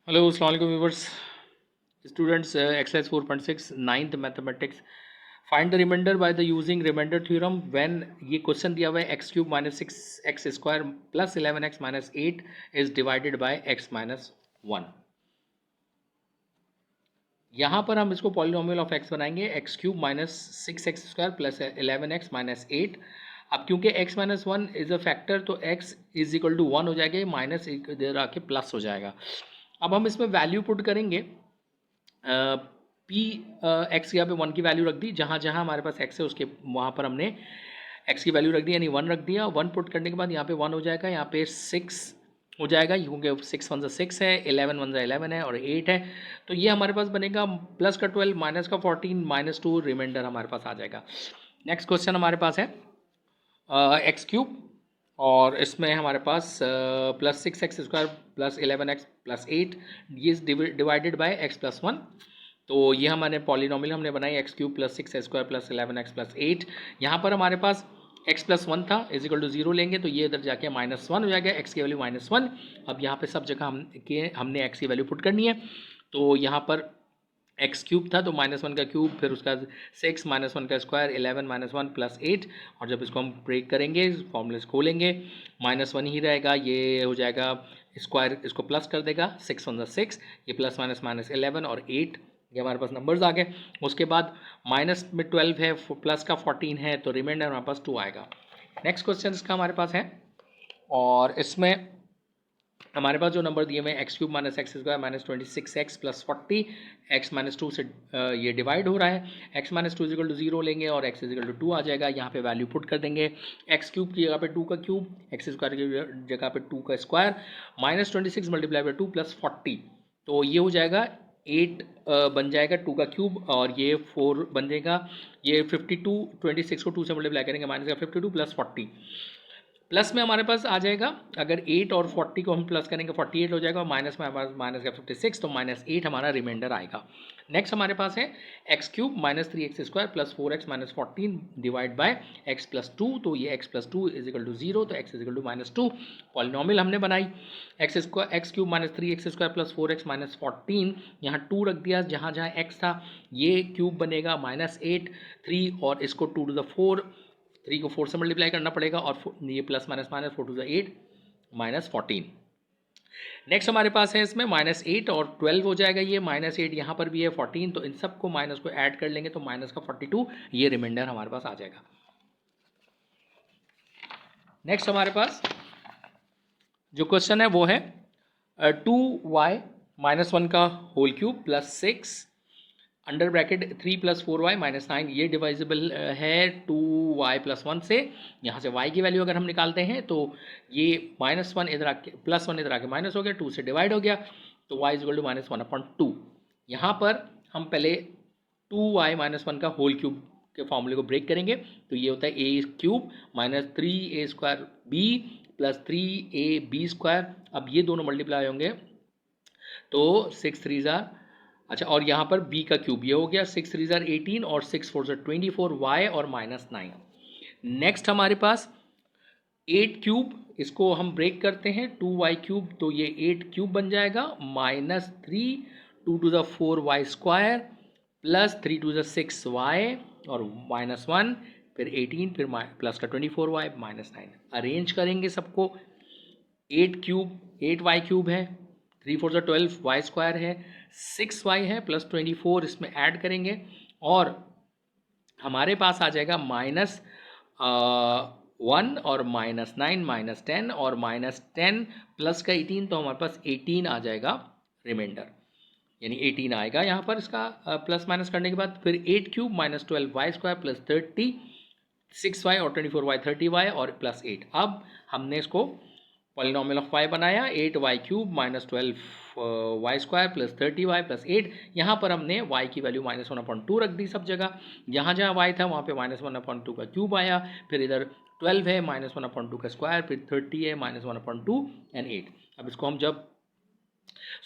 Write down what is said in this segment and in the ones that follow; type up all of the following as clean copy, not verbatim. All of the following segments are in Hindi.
हेलो अस्सलाम वालेकुम viewers students exercise 4.6 ninth mathematics find the remainder by the using remainder theorem when ये क्वेश्चन दिया हुआ है x cube minus six x square plus 11x minus 8 is divided by x minus 1। यहाँ पर हम इसको पॉलिनोमियल ऑफ x बनाएंगे x cube minus six x square plus 11x minus 8। अब क्योंकि x minus 1 is a factor तो x इज इक्वल टू 1 हो जाएगा, माइनस इधर आके प्लस हो जाएगा। अब हम इसमें वैल्यू पुट करेंगे। पी एक्स यहाँ पे 1 की वैल्यू रख दी, जहाँ जहाँ हमारे पास x है उसके वहाँ पर हमने x की वैल्यू रख दी, यानी 1 रख दिया। 1 पुट करने के बाद यहाँ पे 1 हो जाएगा, यहाँ पे 6 हो जाएगा क्योंकि 6 वन सा 6 है, 11 वन सा 11 है और 8 है। तो ये हमारे पास बनेगा प्लस का 12 माइनस का 14 माइनस 2 रिमाइंडर हमारे पास आ जाएगा। नेक्स्ट क्वेश्चन हमारे पास है एक्स क्यूब और इसमें हमारे पास plus six x square plus 11x plus 8 ये डिवाइडेड बाय x प्लस 1। तो ये हमारे पॉलिनोमियल हमने बनाई x cube plus six x square plus 11x plus 8। यहाँ पर हमारे पास x प्लस 1 था इज इक्वल टू 0 लेंगे तो ये इधर जाके माइनस 1 हो जाएगा, x की वैल्यू माइनस 1। अब यहाँ पे सब जगह हमने x की वैल्यू पुट करनी है। तो यहाँ पर एक्स क्यूब था तो माइनस 1 का क्यूब, फिर उसका 6 माइनस 1 का स्क्वायर 11 माइनस 1 प्लस 8। और जब इसको हम ब्रेक करेंगे फॉर्मूले खोलेंगे माइनस 1 ही रहेगा, ये हो जाएगा स्क्वायर इसको प्लस कर देगा 6 वन 6, ये प्लस माइनस माइनस 11 और 8 ये हमारे पास नंबर्स आ गए। उसके बाद माइनस में 12 है, प्लस का 14 है, तो रिमाइंडर हमारे पास 2 आएगा। नेक्स्ट क्वेश्चन इसका हमारे पास है और इसमें हमारे पास जो नंबर दिए हुए हैं x cube minus x square minus 26x plus 40 x minus 2 से ये डिवाइड हो रहा है। एक्स माइनस 2 इजिकल टू 0 लेंगे और एक्स इजिकल टू 2 आ जाएगा। यहाँ पे वैल्यू पुट कर देंगे, एक्स क्यूब की जगह पे 2 का क्यूब, एक्स स्क्वायर की जगह पे 2 का square, minus 26 multiply by 2 plus 40, तो ये हो जाएगा 8 बन जाएगा 2 का क्यूब और ये 4 बन जाएगा। ये 52 26 को 2 से मल्टीप्लाई करेंगे माइनस का 52 प्लस 40 प्लस में हमारे पास आ जाएगा। अगर 8 और 40 को हम प्लस करेंगे 48 हो जाएगा और माइनस में हमारे पास माइनस का 56, तो माइनस 8 हमारा रिमाइंडर आएगा। नेक्स्ट हमारे पास है x cube minus 3x square plus 4x minus 14 divide by x plus 2। तो ये x plus 2 is equal to 0, तो x is equal to minus 2। Polynomial हमने बनाई x cube minus 3x square plus 4x minus 14, यहाँ 2 रख दिया, जहाँ जहाँ x था ये क्यूब बनेगा माइनस 8, 3 और इसको 2 टू द 4, 3 को 4 से मल्टीप्लाई करना पड़ेगा और ये plus minus minus 4 to the 8 minus 14। Next हमारे पास है इसमें माइनस 8 और 12 हो जाएगा, ये माइनस 8 यहाँ पर भी है 14, तो इन सबको माइनस को ऐड कर लेंगे तो माइनस का 42 ये रिमाइंडर हमारे पास आ जाएगा। नेक्स्ट हमारे पास जो क्वेश्चन है वो है 2y माइनस 1 का whole cube plus 6 under bracket 3 plus 4y minus 9, ये डिवाइजिबल है 2y प्लस 1 से। यहाँ से y की वैल्यू अगर हम निकालते हैं तो ये माइनस 1 इधर आके प्लस 1 इधर आके माइनस हो गया, 2 से डिवाइड हो गया, तो y is equal to minus 1/2। यहाँ पर हम पहले 2y माइनस 1 का होल क्यूब के फॉर्मूले को ब्रेक करेंगे, तो ये होता है a cube minus 3a square b plus 3ab square. अब ये दोनों मल्टीप्लाई होंगे तो 6 3 ज़ार, अच्छा, और यहाँ पर b का क्यूब ये हो गया 6 3 ज़ार 18 और 6 4 ज़ार 24 y और माइनस 9। नेक्स्ट हमारे पास 8 क्यूब, इसको हम ब्रेक करते हैं 2y क्यूब, तो ये 8 क्यूब बन जाएगा minus 3 2 to the 4y square plus 3 to the 6y और माइनस 1, फिर 18, फिर प्लस का 24y माइनस 9। अरेंज करेंगे सबको, 8 क्यूब 8y क्यूब है, 3 4 ज़ा 12 y स्क्वायर है, 6y है प्लस 24 इसमें ऐड करेंगे और हमारे पास आ जाएगा माइनस 1 और माइनस 9 माइनस 10 और माइनस 10 प्लस का 18, तो हमारे पास 18 आ जाएगा रिमाइंडर, यानी 18 आएगा यहाँ पर इसका प्लस माइनस करने के बाद। फिर 8 cube minus 12y square plus 30 6y और 24y 30y और प्लस 8। अब हमने इसको पॉलिनोमियल ऑफ y बनाया 8y cube minus 12y square plus 30y plus 8। यहाँ पर हमने y की वैल्यू माइनस 1/2 रख दी सब जगह, जहाँ जहाँ y था वहाँ पे माइनस 1/2 का क्यूब आया, फिर इधर 12 है माइनस 1/2 का स्क्वायर, फिर 30 है माइनस 1/2 एंड 8। अब इसको हम जब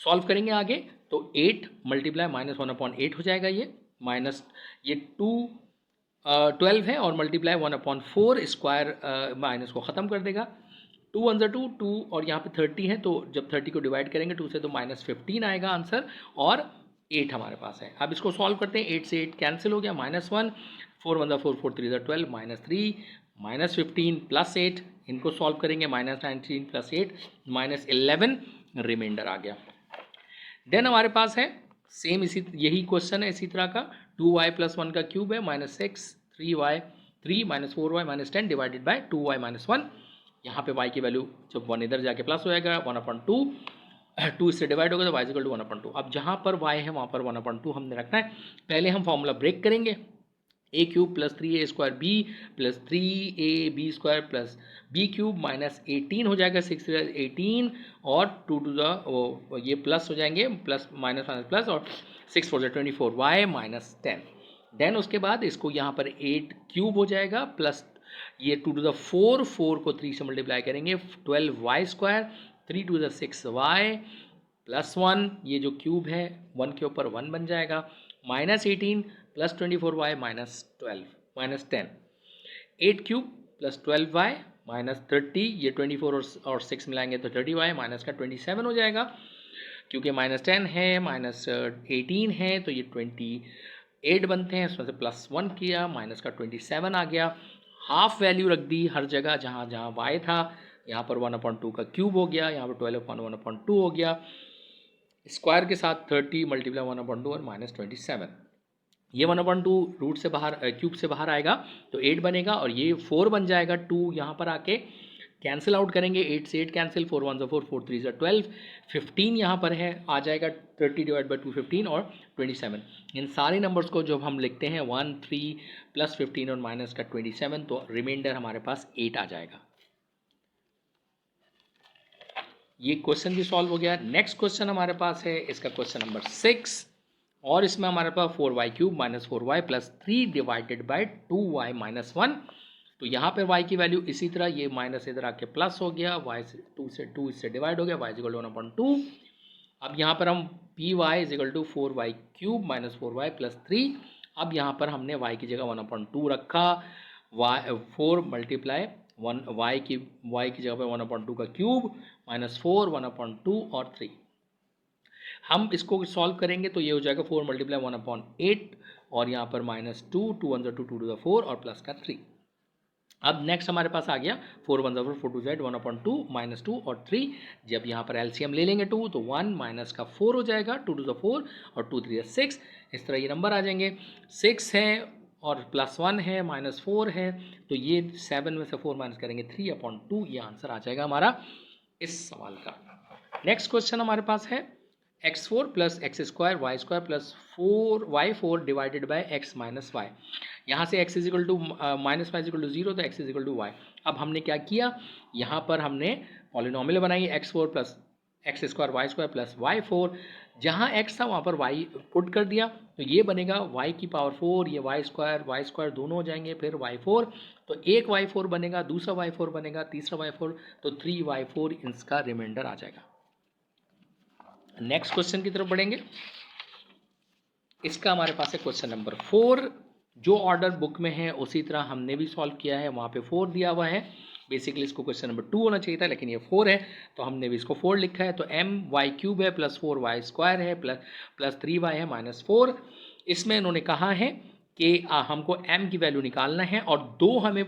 सॉल्व करेंगे आगे तो 8 मल्टीप्लाई माइनस 1/8 हो जाएगा, ये माइनस ये 12 है और मल्टीप्लाई 1/4 स्क्वायर माइनस को ख़त्म कर देगा, 2 वन ज़ा 2, 2 और यहाँ पे 30 है, तो जब 30 को डिवाइड करेंगे 2 से तो -15 आएगा आंसर, और 8 हमारे पास है। अब इसको सॉल्व करते हैं, 8 से 8 कैंसिल हो गया, -1, 4 वन ज़ा 4, 4 3 ज़ा 12, -3, -15 +8, इनको सॉल्व करेंगे, -19 +8 -11 रिमाइंडर आ गया। देन हमारे पास है सेम इसी यही क्वेश्चन है इसी तरह का, 2y + 1 का क्यूब है, -6, 3y 3 -4y -10 divided by 2y -1। यहाँ पे y की वैल्यू जब 1 इधर जाके प्लस हो जाएगा, 1/2, 2 इससे डिवाइड होगा तो y = 1/2। अब जहाँ पर y है वहाँ पर 1/2 हमने रखना है। पहले हम फॉर्मूला ब्रेक करेंगे, a³ + 3a² b + 3ab² + b³ -18 हो जाएगा, 6 18 और 2 to the ये प्लस हो जाएंगे, प्लस माइनस माइनस प्लस, और 6 4 24 y -10। देन उसके बाद इसको यहाँ पर 8³ हो जाएगा, प्लस ये 2 to the 4, 4 को 3 से मल्टीप्लाई करेंगे, 12y², 3 to the 6y +1, ये जो क्यूब है 1 के ऊपर 1 बन जाएगा, -18 + 24y -12 -10, 8³ + 12y -30, ये 24 और 6 मिलाएंगे तो 30y -27 हो जाएगा, क्योंकि -10 है -18 है तो ये 28 बनते हैं, इसमें से +1 किया, -27 आ गया। हाफ वैल्यू रख दी हर जगह, जहाँ जहाँ y था, यहाँ पर 1/2 का क्यूब हो गया, यहाँ पर 12/1/2 हो गया, स्क्वायर के साथ 30 × 1/2 और -27, ये 1/2 रूट से बाहर क्यूब से बाहर आएगा तो 8 बनेगा, और ये 4 बन जाएगा, 2 यहाँ पर आके कैंसिल आउट करेंगे, 8 से 8 कैंसिल, 4 वन ज़ा 4, 4 3 ज़ा 12, 15 यहाँ पर है, आ जाएगा 30 डिवाइड बाई 2 15 और 27। इन सारे नंबर्स को जब हम लिखते हैं 1 3 + 15 और माइनस का 27, तो रिमाइंडर हमारे पास 8 आ जाएगा। ये क्वेश्चन भी सॉल्व हो गया। नेक्स्ट क्वेश्चन हमारे पास है, इसका क्वेश्चन नंबर 6, और इसमें हमारे पास 4y³ - 4y + 3 divided by 2y - 1। तो यहाँ पर y की वैल्यू इसी तरह, ये माइनस इधर आके प्लस हो गया, y से 2 इससे डिवाइड हो गया, y = 1/2। अब यहाँ पर हम py = 4y³ - 4y + 3, अब यहाँ पर हमने y की जगह 1/2 रखा, 4 × 1 y की जगह पे 1/2 का क्यूब -4 1/2 और 3। हम इसको सॉल्व करेंगे तो ये हो जाएगा 4 × 1/8, और यहाँ पर -2, 2 वन ज़ा 2, 2 to the 4 और प्लस का 3। अब नेक्स्ट हमारे पास आ गया 4 वन ज़ा 4, 4 2 Z 1/2 -2 और 3। जब यहाँ पर एलसीएम ले लेंगे 2 तो 1 माइनस का 4 हो जाएगा, 2 to the 4 और 2 3 6, इस तरह ये नंबर आ जाएंगे। 6 है और +1 है, -4 है, तो ये 7 में से 4 माइनस करेंगे 3/2, ये आंसर आ जाएगा हमारा इस सवाल का। नेक्स्ट क्वेश्चन हमारे पास है x4 + x² y² + 4y4 divided by x - y। यहाँ से x = -y = 0, तो x = y। अब हमने क्या किया, यहाँ पर हमने पॉलिनोमियल बनाई, x4 + x² y² + y4, जहाँ x था वहाँ पर y पुट कर दिया, तो ये बनेगा y⁴, ये y² दोनों हो जाएंगे, फिर y4, तो एक y4 बनेगा, दूसरा y4 बनेगा, तीसरा y4, तो 3y4 इसका रिमाइंडर आ जाएगा। नेक्स्ट क्वेश्चन की तरफ बढ़ेंगे। इसका हमारे पास है क्वेश्चन नंबर 4, जो ऑर्डर बुक में है उसी तरह हमने भी सॉल्व किया है, वहाँ पे 4 दिया हुआ है। बेसिकली इसको क्वेश्चन नंबर 2 होना चाहिए था, लेकिन ये 4 है तो हमने भी इसको 4 लिखा है। तो my³ है + 4y² है + 3y है -4। इसमें इन्होंने कहा है कि हमको m की वैल्यू निकालना है, और 2 हमें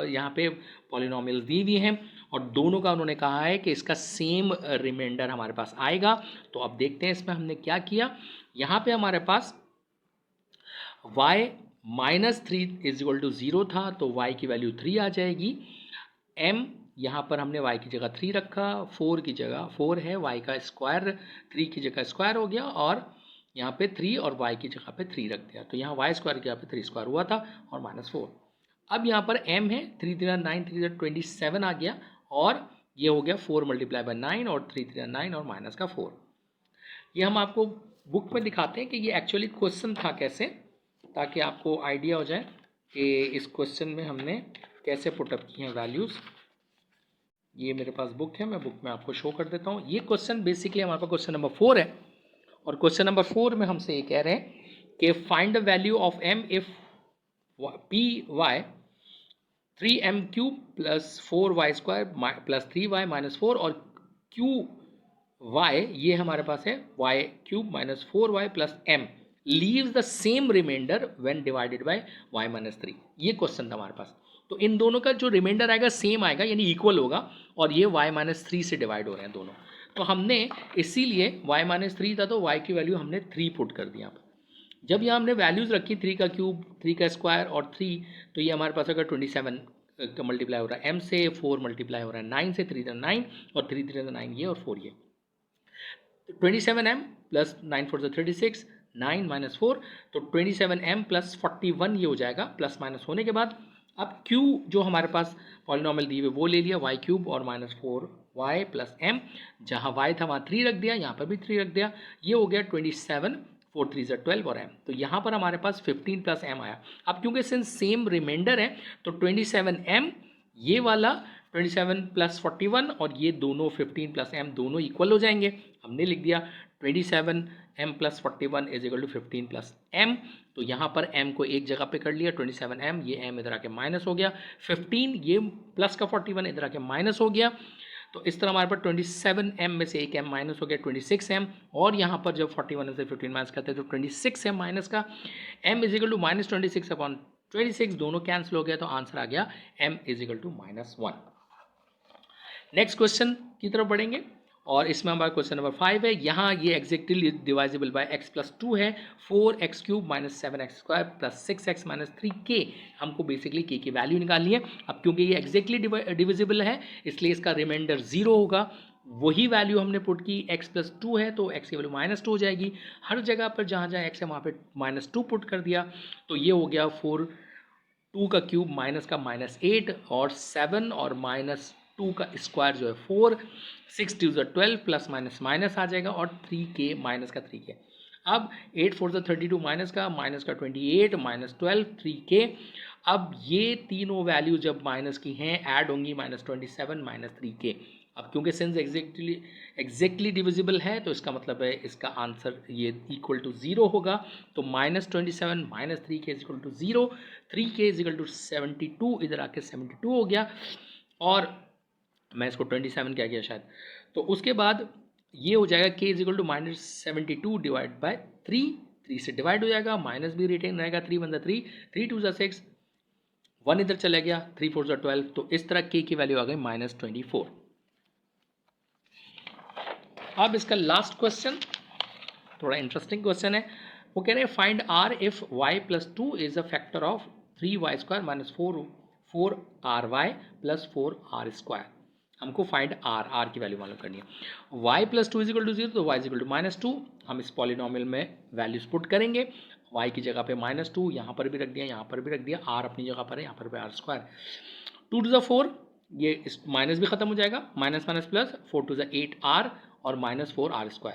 यहाँ पे पॉलिनोमियल दी हुई हैं, और दोनों का उन्होंने कहा है कि इसका सेम रिमाइंडर हमारे पास आएगा। तो अब देखते हैं इसमें हमने क्या किया। यहाँ पे हमारे पास y -3 = 0 था, तो y की वैल्यू 3 आ जाएगी। m यहाँ पर हमने y की जगह 3 रखा, 4 की जगह 4 है, y का स्क्वायर 3 की जगह स्क्वायर हो गया, और यहाँ पे 3 और y की जगह पे 3 रख दिया, तो यहाँ y² की जगह पे 3² हुआ था, और -4। अब यहाँ पर m है, 3 3 9, 3 27 आ गया, और ये हो गया 4 × 9 और 3 3 9 और माइनस का 4। ये हम आपको बुक में दिखाते हैं कि ये एक्चुअली क्वेश्चन था कैसे, ताकि आपको आइडिया हो जाए कि इस क्वेश्चन में हमने कैसे पुटअप की हैं वैल्यूज़। ये मेरे पास बुक है, मैं बुक में आपको शो कर देता हूँ। ये क्वेश्चन बेसिकली हमारे पास क्वेश्चन नंबर 4 है, और क्वेश्चन नंबर 4 में हमसे ये कह रहे हैं कि find the value of m if py 3m³ plus 4y² plus 3y minus 4 और क्यू वाई ये हमारे पास है y³ minus 4y plus m leaves the same remainder when divided by y minus 3। ये क्वेश्चन था हमारे पास। तो इन दोनों का जो रिमाइंडर आएगा सेम आएगा, यानी इक्वल होगा, और ये y माइनस 3 से डिवाइड हो रहे हैं दोनों। तो हमने इसीलिए y माइनस 3 था तो y की वैल्यू हमने 3 पुट कर दिया। जब यहाँ हमने वैल्यूज़ रखी 3 का क्यूब, 3 का स्क्वायर और 3, तो ये हमारे पास अगर 27 का मल्टीप्लाई हो रहा है m से, 4 मल्टीप्लाई हो रहा है 9 से, 3 तो 9 और 3 3 9 ये और 4 ये। 27m प्लस 9 4 से 36, 9 माइनस 4, तो 27m प्लस 41 ये हो जाएगा प्लस माइनस होने के बाद। अब q जो हमारे पास पॉलिनॉमियल दी हुई वो ले लिया y³ और माइनस 4y प्लस m, जहाँ y था वहाँ 3 रख दिया, यहाँ पर भी 3 रख दिया, ये हो गया 27, 4 3 12 और m। तो यहाँ पर हमारे पास 15 प्लस m आया। अब क्योंकि सिंस सेम रिमाइंडर है तो 27m ये वाला 27 प्लस 41 और ये दोनों 15 प्लस m दोनों इक्वल हो जाएंगे। हमने लिख दिया 27m plus 41 is equal to 15 plus m। तो यहाँ पर m को एक जगह पे कर लिया 27m, ये m इधर आके माइनस हो गया, 15 ये प्लस का 41 इधर आके माइनस हो गया। तो इस तरह हमारे पास 27m में से एक m माइनस हो गया 26m, और यहाँ पर जब 41 से 15 माइनस करते हैं तो 26m माइनस का m is equal to minus 26 upon 26, दोनों कैंसिल हो गया तो आंसर आ गया m is equal to -1। Next question की तरफ बढ़ेंगे और इसमें हमारा क्वेश्चन नंबर 5 है। यहाँ ये एग्जैक्टली डिवाइजिबल बाय x प्लस 2 है, 4x³ minus 7x² plus 6x minus 3k। हमको बेसिकली k की वैल्यू निकालनी है। अब क्योंकि ये एग्जैक्टली डिविजिबल है इसलिए इसका रिमाइंडर 0 होगा। वही वैल्यू हमने पुट की, x प्लस 2 है तो x की वैल्यू -2 हो जाएगी। हर जगह पर जहाँ जहाँ x है वहाँ पे -2 पुट कर दिया, तो ये हो गया 4 2 का क्यूब माइनस का -8 और 7 और -2 का स्क्वायर जो है 4, 6 2 12 प्लस माइनस माइनस आ जाएगा और 3k माइनस का 3k। अब 8 4 32 माइनस का 28 माइनस 12 3k। अब ये तीनों वैल्यू जब माइनस की हैं ऐड होंगी -27 माइनस 3k। अब क्योंकि सिंस एग्जैक्टली डिविजिबल है तो इसका मतलब है इसका आंसर ये इक्वल टू 0 होगा। तो -27 minus 3k is equal to 0, 3k is equal to 72, इधर आके 72 हो गया और मैं इसको 27 क्या किया शायद। तो उसके बाद ये हो जाएगा k is equal to -72 divide by 3, 3 से डिवाइड हो जाएगा, माइनस भी रिटेन रहेगा, 3 1 3, 3 2 6, 1 इधर चला गया, 3 4 12। तो इस तरह k की वैल्यू आ गई -24। अब इसका लास्ट क्वेश्चन थोड़ा इंटरेस्टिंग क्वेश्चन है। वो कह रहे हैं find r if y plus 2 is a factor of 3y² minus 4ry plus 4r²। हमको फाइंड r की वैल्यू मालूम करनी है। y plus 2 is equal to 0 तो y इज इक्वल टू -2। हम इस पॉलिनॉमियल में वैल्यूज पुट करेंगे, y की जगह पे -2 यहाँ पर भी रख दिया, यहाँ पर भी रख दिया, r अपनी जगह पर है, यहाँ पर भी r²। 2 टू द 4 ये इस माइनस भी खत्म हो जाएगा, minus minus plus, 4 to the 8r और -4r²।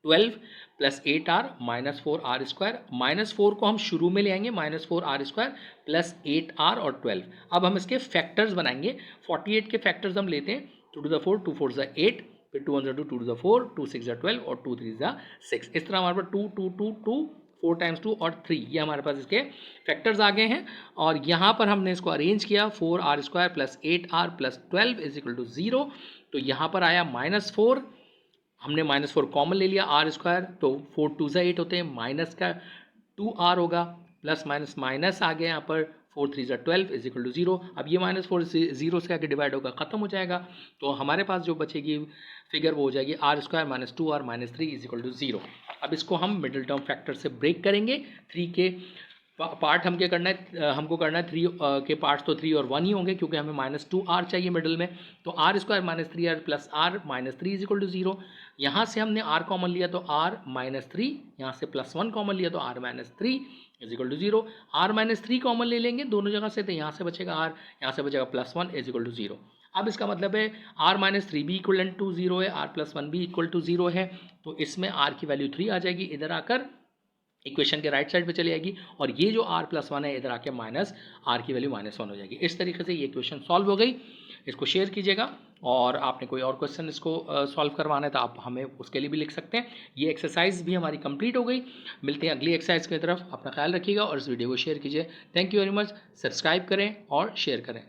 12 plus 8r minus 4r², -4 को हम शुरू में ले आएंगे, -4r² प्लस 8r और 12। अब हम इसके फैक्टर्स बनाएंगे। 48 के फैक्टर्स हम लेते हैं, 2 टू द 4, 2 4 8, फिर 2 1 2 2 टू द 4, 2 6 12 और 2 3 6। इस तरह हमारे पास 2 2 2 2 4 टाइम्स 2 और 3 ये हमारे पास इसके फैक्टर्स आ गए हैं। और यहाँ पर हमने इसको अरेंज किया, 4r² plus 8r plus 12 is equal to 0। तो यहाँ पर आया -4, हमने -4 कॉमन ले लिया, r², तो 4 2 8 होते हैं, माइनस का 2r होगा, प्लस माइनस माइनस आ गया यहाँ पर, 4 3 12 इज इक्वल टू 0। अब ये -4 0 से आके डिवाइड होगा, ख़त्म हो जाएगा। तो हमारे पास जो बचेगी फिगर वो हो जाएगी r² minus 2r minus 3 is equal to 0। अब इसको हम मिडिल टर्म फैक्टर से ब्रेक करेंगे। 3 के पार्ट हम क्या करना है, हमको करना है 3 के पार्ट्स तो 3 और 1 ही होंगे क्योंकि हमें -2r चाहिए मिडिल में। तो r² minus 3r plus r minus 3 is equal to 0। यहाँ से हमने r कॉमन लिया तो r माइनस 3, यहाँ से +1 कॉमन लिया तो r minus 3 is equal to 0। r minus 3 common ले लेंगे दोनों जगह से, तो यहाँ से बचेगा r, यहाँ से बचेगा +1 इज इक्वल टू 0। अब इसका मतलब है r माइनस 3 भी इक्वल टू 0 है, r प्लस 1 भी इक्वल टू 0 है। तो इसमें r की वैल्यू 3 आ जाएगी, इधर आकर इक्वेशन के राइट साइड पे चली जाएगी, और ये जो r प्लस 1 है इधर आके माइनस r की वैल्यू -1 हो जाएगी। इस तरीके से ये इक्वेशन सॉल्व हो गई। इसको शेयर कीजिएगा और आपने कोई और क्वेश्चन इसको सॉल्व करवाना है तो आप हमें उसके लिए भी लिख सकते हैं। ये एक्सरसाइज भी हमारी कंप्लीट हो गई। मिलते हैं अगली एक्सरसाइज की तरफ। अपना ख्याल रखिएगा और इस वीडियो को शेयर कीजिए। Thank you very much. Subscribe करें और शेयर करें।